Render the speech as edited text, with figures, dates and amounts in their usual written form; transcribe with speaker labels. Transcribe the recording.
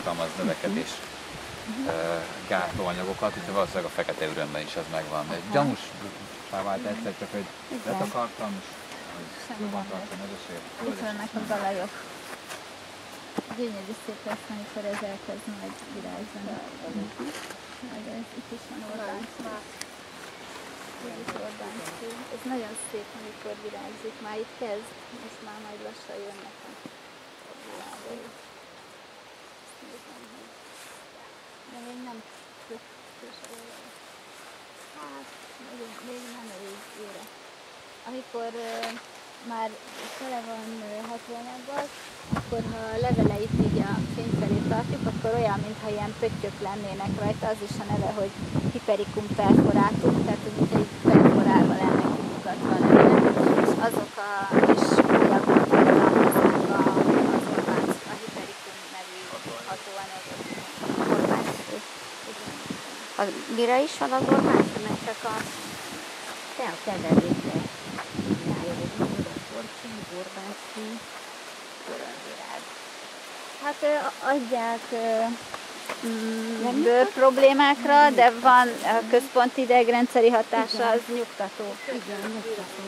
Speaker 1: tartalmaz növekedés gátló anyagokat, úgyhogy valószínűleg a fekete ürömben is ez megvan. Gyanúsá vált egyszer, csak hogy letakartam, hogy jobban tartom ezért.
Speaker 2: Itt vannak a galajok. Gyönyörű szép lesz, amikor ez elkezd majd virágzani. Itt is van ordáncú. Ez nagyon szép, amikor virágzik. Már itt kezd, és már majd lassan jönnek a virágai. De még nem tökéletes. Hát, még nem elég ére. Amikor már tele van hatóanyaggal, akkor ha a leveleit így a fény felé tartjuk, akkor olyan, mintha ilyen pöttyök lennének rajta, az is a neve, hogy Hypericum perforatum, tehát mintha így perforálva lennek kimutatva a levelek, és azok a kis anyagok tartalmazzák az orvánc, a Hypericum nevű hatóanyagot.
Speaker 3: Mire is van az orvánc, mert csak a keverékre.
Speaker 2: Hát adják bőr problémákra, de van a központi idegrendszeri hatása, az nyugtató.
Speaker 3: Igen, nyugtató.